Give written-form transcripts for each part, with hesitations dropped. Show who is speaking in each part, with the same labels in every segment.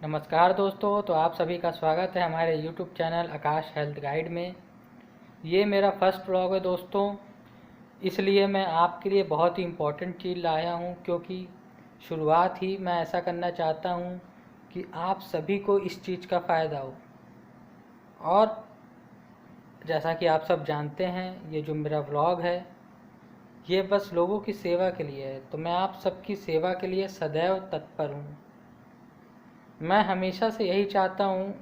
Speaker 1: नमस्कार दोस्तों, तो आप सभी का स्वागत है हमारे YouTube चैनल आकाश हेल्थ गाइड में। ये मेरा फर्स्ट व्लॉग है दोस्तों, इसलिए मैं आपके लिए बहुत ही इम्पोर्टेंट चीज़ लाया हूँ, क्योंकि शुरुआत ही मैं ऐसा करना चाहता हूँ कि आप सभी को इस चीज़ का फ़ायदा हो। और जैसा कि आप सब जानते हैं, ये जो मेरा व्लॉग है ये बस लोगों की सेवा के लिए है, तो मैं आप सबकी सेवा के लिए सदैव तत्पर हूँ। मैं हमेशा से यही चाहता हूँ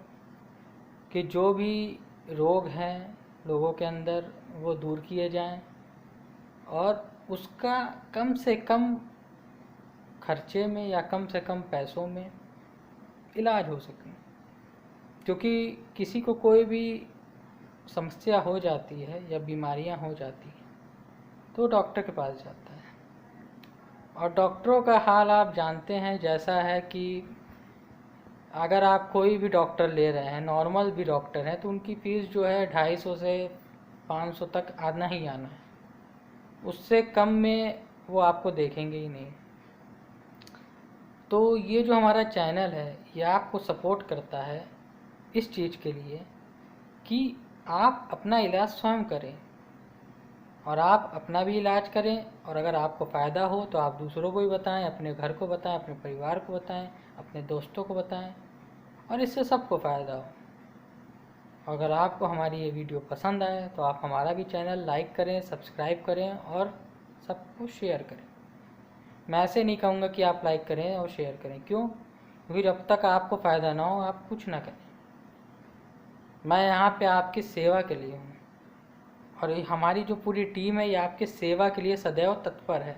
Speaker 1: कि जो भी रोग हैं लोगों के अंदर वो दूर किए जाएं और उसका कम से कम खर्चे में या कम से कम पैसों में इलाज हो सके। क्योंकि किसी को कोई भी समस्या हो जाती है या बीमारियां हो जाती हैं तो डॉक्टर के पास जाता है, और डॉक्टरों का हाल आप जानते हैं जैसा है कि अगर आप कोई भी डॉक्टर ले रहे हैं, नॉर्मल भी डॉक्टर हैं, तो उनकी फ़ीस जो है 250 से 500 तक आना ही आना है। उससे कम में वो आपको देखेंगे ही नहीं। तो ये जो हमारा चैनल है ये आपको सपोर्ट करता है इस चीज़ के लिए कि आप अपना इलाज स्वयं करें और आप अपना भी इलाज करें, और अगर आपको फ़ायदा हो तो आप दूसरों को भी बताएं, अपने घर को बताएं, अपने परिवार को बताएं, अपने दोस्तों को बताएं, और इससे सबको फ़ायदा हो। अगर आपको हमारी ये वीडियो पसंद आए तो आप हमारा भी चैनल लाइक करें, सब्सक्राइब करें और सबको शेयर करें। मैं ऐसे नहीं कहूँगा कि आप लाइक करें और शेयर करें, क्यों? क्योंकि जब तक आपको फ़ायदा ना हो आप कुछ ना करें। मैं यहाँ पे आपकी सेवा के लिए हूँ, और ये हमारी जो पूरी टीम है ये आपकी सेवा के लिए सदैव तत्पर है।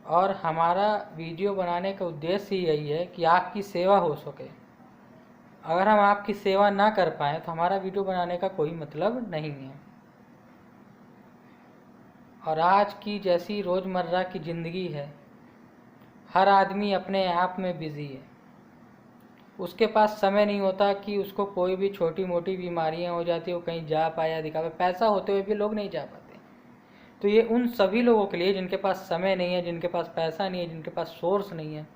Speaker 1: और हमारा वीडियो बनाने का उद्देश्य ही यही है कि आपकी सेवा हो सके। अगर हम आपकी सेवा ना कर पाएँ तो हमारा वीडियो बनाने का कोई मतलब नहीं है। और आज की जैसी रोज़मर्रा की ज़िंदगी है, हर आदमी अपने आप में बिज़ी है। उसके पास समय नहीं होता कि उसको कोई भी छोटी मोटी बीमारियां हो जाती है वो कहीं जा पाए या दिखा पाए। पैसा होते हुए भी लोग नहीं जा पाते। तो ये उन सभी लोगों के लिए जिनके पास समय नहीं है, जिनके पास पैसा नहीं है, जिनके पास सोर्स नहीं है,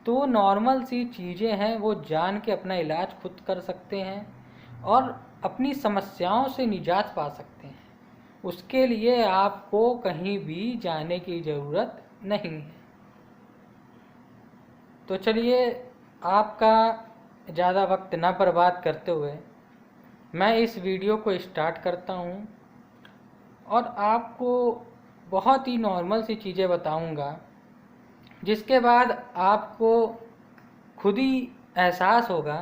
Speaker 1: तो वो नॉर्मल सी चीज़ें हैं वो जान के अपना इलाज खुद कर सकते हैं और अपनी समस्याओं से निजात पा सकते हैं। उसके लिए आपको कहीं भी जाने की ज़रूरत नहीं है। तो चलिए, आपका ज़्यादा वक्त ना बर्बाद करते हुए मैं इस वीडियो को स्टार्ट करता हूँ, और आपको बहुत ही नॉर्मल सी चीज़ें बताऊँगा, जिसके बाद आपको खुद ही एहसास होगा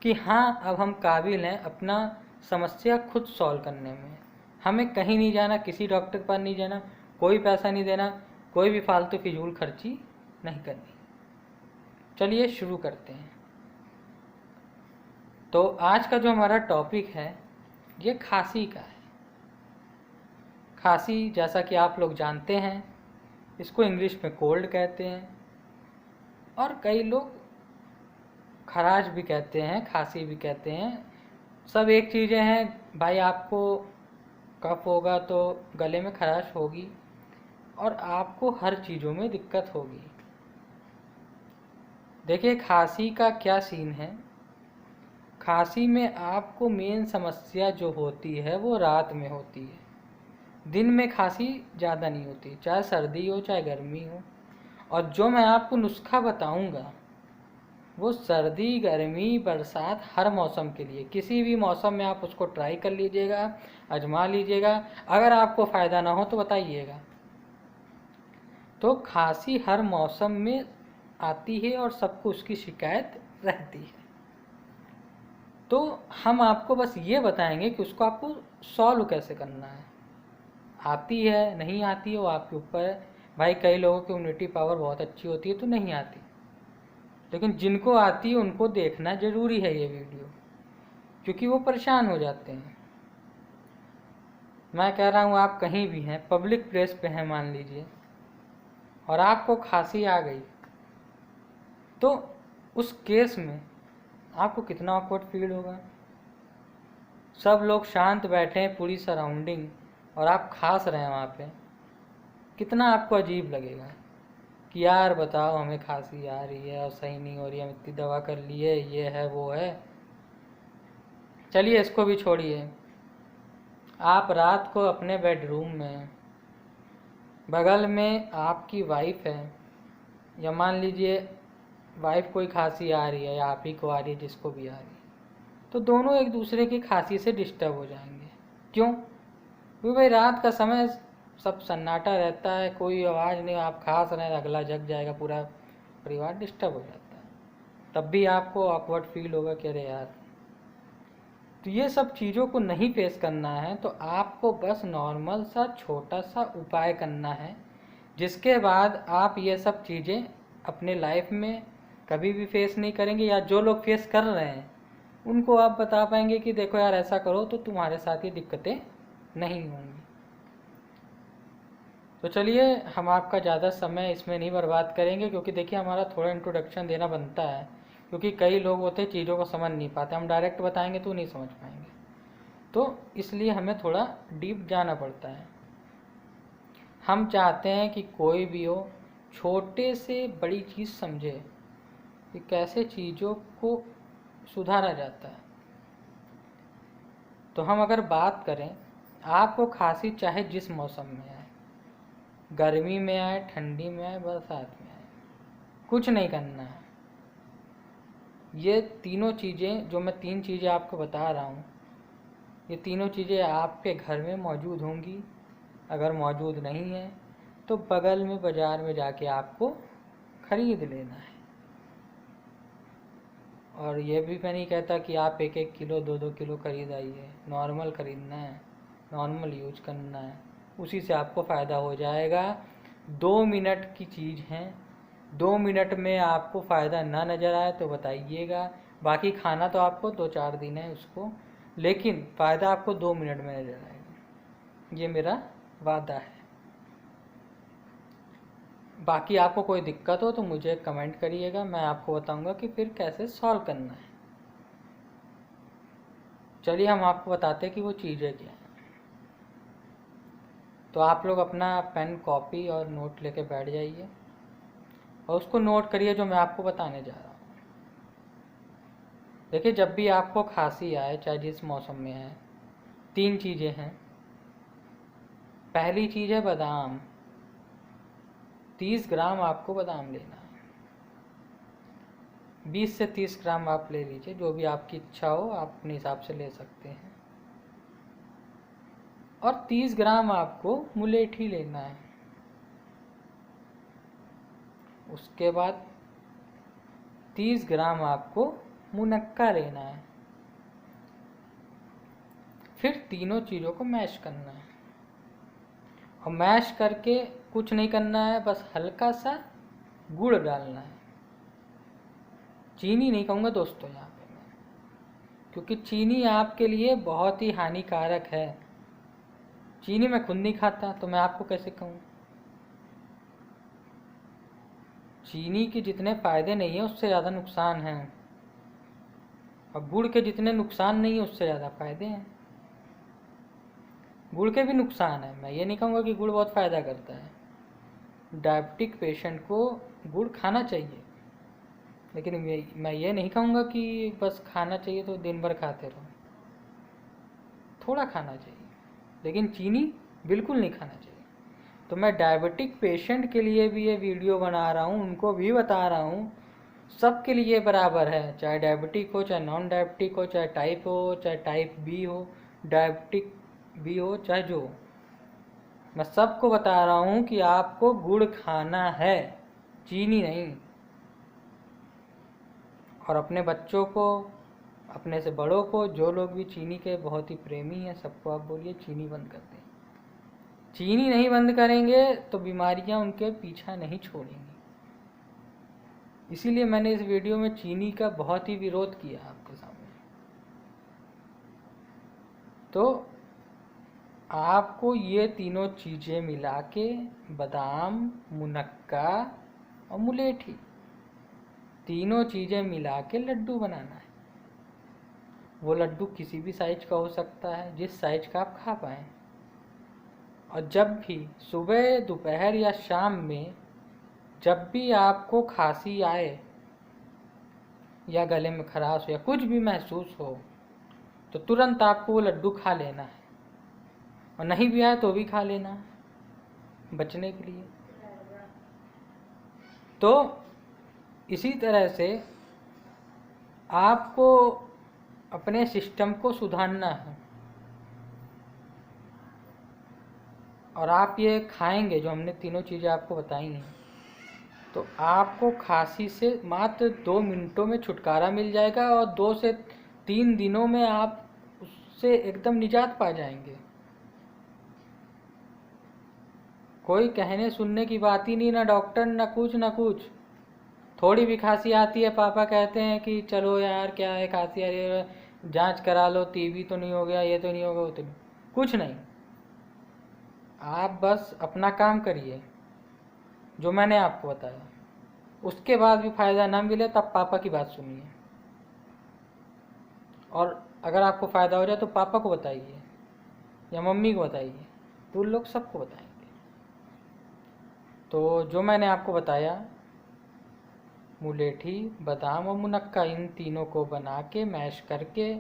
Speaker 1: कि हाँ, अब हम काबिल हैं अपना समस्या खुद सॉल्व करने में। हमें कहीं नहीं जाना, किसी डॉक्टर के पास नहीं जाना, कोई पैसा नहीं देना, कोई भी फालतू फिजूल खर्ची नहीं करनी। चलिए शुरू करते हैं। तो आज का जो हमारा टॉपिक है ये खांसी का है। खांसी, जैसा कि आप लोग जानते हैं, इसको इंग्लिश में कोल्ड कहते हैं, और कई लोग खराश भी कहते हैं, खांसी भी कहते हैं। सब एक चीज़ें हैं भाई। आपको कफ होगा तो गले में खराश होगी, और आपको हर चीज़ों में दिक्कत होगी। देखिए, खांसी का क्या सीन है। खांसी में आपको मेन समस्या जो होती है वो रात में होती है। दिन में खांसी ज़्यादा नहीं होती, चाहे सर्दी हो चाहे गर्मी हो। और जो मैं आपको नुस्खा बताऊंगा वो सर्दी, गर्मी, बरसात, हर मौसम के लिए, किसी भी मौसम में आप उसको ट्राई कर लीजिएगा, आजमा लीजिएगा। अगर आपको फ़ायदा ना हो तो बताइएगा। तो खांसी हर मौसम में आती है और सबको उसकी शिकायत रहती है। तो हम आपको बस ये बताएंगे कि उसको आपको सॉल्व कैसे करना है। आती है नहीं आती है वो आपके ऊपर है। भाई, कई लोगों की इम्यूनिटी पावर बहुत अच्छी होती है तो नहीं आती, लेकिन जिनको आती है उनको देखना ज़रूरी है ये वीडियो, क्योंकि वो परेशान हो जाते हैं। मैं कह रहा हूँ, आप कहीं भी हैं, पब्लिक प्लेस पे हैं मान लीजिए, और आपको खांसी आ गई, तो उस केस में आपको कितना ऑकवर्ड फील होगा। सब लोग शांत बैठे हैं, पूरी सराउंडिंग, और आप खांस रहे हैं वहाँ पे। कितना आपको अजीब लगेगा कि यार बताओ हमें खांसी आ रही है और सही नहीं हो रही है, हम इतनी दवा कर लिए, ये है वो है। चलिए इसको भी छोड़िए। आप रात को अपने बेडरूम में बगल में आपकी वाइफ है, या मान लीजिए वाइफ कोई खांसी आ रही है या आप ही को आ रही है, जिसको भी आ रही है, तो दोनों एक दूसरे की खांसी से डिस्टर्ब हो जाएंगे। क्यों? क्योंकि भाई रात का समय सब सन्नाटा रहता है, कोई आवाज़ नहीं, आप खांस रहे हैं अगला जग जाएगा, पूरा परिवार डिस्टर्ब हो जाता है। तब भी आपको ऑकवर्ड फील होगा कि अरे यार। तो ये सब चीज़ों को नहीं फेस करना है, तो आपको बस नॉर्मल सा छोटा सा उपाय करना है, जिसके बाद आप ये सब चीज़ें अपने लाइफ में कभी भी फेस नहीं करेंगे, या जो लोग फेस कर रहे हैं उनको आप बता पाएंगे कि देखो यार ऐसा करो तो तुम्हारे साथ ये दिक्कतें नहीं होंगी। तो चलिए हम आपका ज़्यादा समय इसमें नहीं बर्बाद करेंगे, क्योंकि देखिए हमारा थोड़ा इंट्रोडक्शन देना बनता है, क्योंकि कई लोग होते हैं चीज़ों को समझ नहीं पाते, हम डायरेक्ट बताएंगे तो नहीं समझ पाएंगे, तो इसलिए हमें थोड़ा डीप जाना पड़ता है। हम चाहते हैं कि कोई भी हो छोटे से बड़ी चीज़ समझे कि कैसे चीज़ों को सुधारा जाता है। तो हम अगर बात करें, आपको खांसी चाहे जिस मौसम में आए, गर्मी में आए, ठंडी में आए, बरसात में आए, कुछ नहीं करना है। ये तीनों चीज़ें जो मैं 3 चीज़ें आपको बता रहा हूँ, ये तीनों चीज़ें आपके घर में मौजूद होंगी। अगर मौजूद नहीं है तो बगल में बाज़ार में जाके आपको ख़रीद लेना है। और ये भी मैं नहीं कहता कि आप 1-1 किलो 2-2 किलो खरीद आइए, नॉर्मल ख़रीदना है, नॉर्मल यूज करना है, उसी से आपको फ़ायदा हो जाएगा। 2 मिनट की चीज़ है, 2 मिनट में आपको फ़ायदा ना नज़र आए तो बताइएगा। बाकी खाना तो आपको 2-4 दिन है उसको, लेकिन फ़ायदा आपको 2 मिनट में नज़र आएगा, ये मेरा वादा है। बाकी आपको कोई दिक्कत हो तो मुझे कमेंट करिएगा, मैं आपको बताऊंगा कि फिर कैसे सॉल्व करना है। चलिए हम आपको बताते हैं कि वो चीज़ें क्या हैं। तो आप लोग अपना पेन कॉपी और नोट लेके बैठ जाइए और उसको नोट करिए जो मैं आपको बताने जा रहा हूँ। देखिए जब भी आपको खांसी आए, चाहे जिस मौसम में आए, 3 चीज़ें हैं। पहली चीज़ है बादाम। 30 ग्राम आपको बादाम लेना है। 20 से 30 ग्राम आप ले लीजिए, जो भी आपकी इच्छा हो आप अपने हिसाब से ले सकते हैं। और 30 ग्राम आपको मुलेठी लेना है। उसके बाद 30 ग्राम आपको मुनक्का लेना है। फिर तीनों चीज़ों को मैश करना है, और मैश करके कुछ नहीं करना है, बस हल्का सा गुड़ डालना है। चीनी नहीं कहूँगा दोस्तों यहाँ पे मैं, क्योंकि चीनी आपके लिए बहुत ही हानिकारक है। चीनी मैं खुद नहीं खाता तो मैं आपको कैसे कहूँ। चीनी के जितने फ़ायदे नहीं है उससे ज़्यादा नुकसान हैं, और गुड़ के जितने नुकसान नहीं है उससे ज़्यादा फ़ायदे हैं। गुड़ के भी नुकसान है, मैं ये नहीं कहूँगा कि गुड़ बहुत फ़ायदा करता है। डायबिटिक पेशेंट को गुड़ खाना चाहिए, लेकिन मैं ये नहीं कहूँगा कि बस खाना चाहिए तो दिन भर खाते रहो। थोड़ा खाना चाहिए, लेकिन चीनी बिल्कुल नहीं खाना चाहिए। तो मैं डायबिटिक पेशेंट के लिए भी ये वीडियो बना रहा हूँ, उनको भी बता रहा हूँ, सबके लिए बराबर है, चाहे डायबिटिक हो, चाहे नॉन डायबिटिक हो, चाहे टाइप हो, चाहे टाइप बी हो, डायबिटिक भी हो, चाहे जो हो। मैं सबको बता रहा हूँ कि आपको गुड़ खाना है, चीनी नहीं। और अपने बच्चों को, अपने से बड़ों को, जो लोग भी चीनी के बहुत ही प्रेमी हैं, सबको आप बोलिए चीनी बंद कर दें। चीनी नहीं बंद करेंगे तो बीमारियां उनके पीछा नहीं छोड़ेंगी। इसीलिए मैंने इस वीडियो में चीनी का बहुत ही विरोध किया आपके सामने। तो आपको ये तीनों चीज़ें मिला के, बादाम, मुनक्का और मुलेठी, तीनों चीज़ें मिला के लड्डू बनाना है। वो लड्डू किसी भी साइज का हो सकता है, जिस साइज का आप खा पाएँ। और जब भी सुबह, दोपहर या शाम में जब भी आपको खांसी आए या गले में खराश हो या कुछ भी महसूस हो तो तुरंत आपको वो लड्डू खा लेना है, और नहीं भी आए तो भी खा लेना है बचने के लिए। तो इसी तरह से आपको अपने सिस्टम को सुधारना है, और आप ये खाएंगे जो हमने तीनों चीज़ें आपको बताई हैं तो आपको खांसी से मात्र 2 मिनटों में छुटकारा मिल जाएगा, और 2 से 3 दिनों में आप उससे एकदम निजात पा जाएंगे। कोई कहने सुनने की बात ही नहीं, ना डॉक्टर ना कुछ। थोड़ी भी खांसी आती है पापा कहते हैं कि चलो यार क्या है खांसी आ रही है, जांच करा लो, टीबी तो नहीं हो गया, ये तो नहीं होगा, वो तो नहीं, कुछ नहीं। आप बस अपना काम करिए जो मैंने आपको बताया, उसके बाद भी फ़ायदा ना मिले तब पापा की बात सुनिए, और अगर आपको फ़ायदा हो जाए तो पापा को बताइए या मम्मी को बताइए, तो उन लोग सबको बताएंगे। तो जो मैंने आपको बताया, मुलेठी, बादाम और मुनक्का, इन तीनों को बना के मैश करके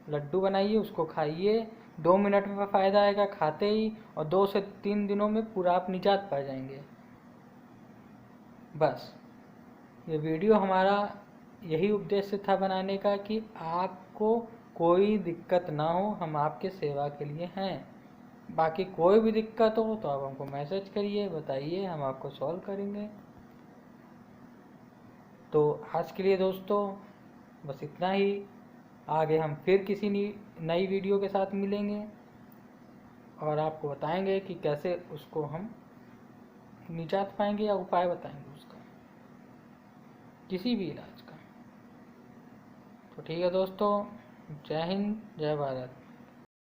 Speaker 1: लड्डू बनाइए, उसको खाइए। 2 मिनट में फ़ायदा आएगा खाते ही, और 2 से 3 दिनों में पूरा आप निजात पा जाएंगे। बस ये वीडियो हमारा यही उद्देश्य था बनाने का कि आपको कोई दिक्कत ना हो, हम आपके सेवा के लिए हैं। बाकी कोई भी दिक्कत हो तो आप हमको मैसेज करिए, बताइए, हम आपको सॉल्व करेंगे। तो आज के लिए दोस्तों बस इतना ही। आगे हम फिर किसी नई वीडियो के साथ मिलेंगे और आपको बताएंगे कि कैसे उसको हम निजात पाएंगे, या उपाय बताएंगे उसका, किसी भी इलाज का। तो ठीक है दोस्तों, जय हिंद, जय भारत।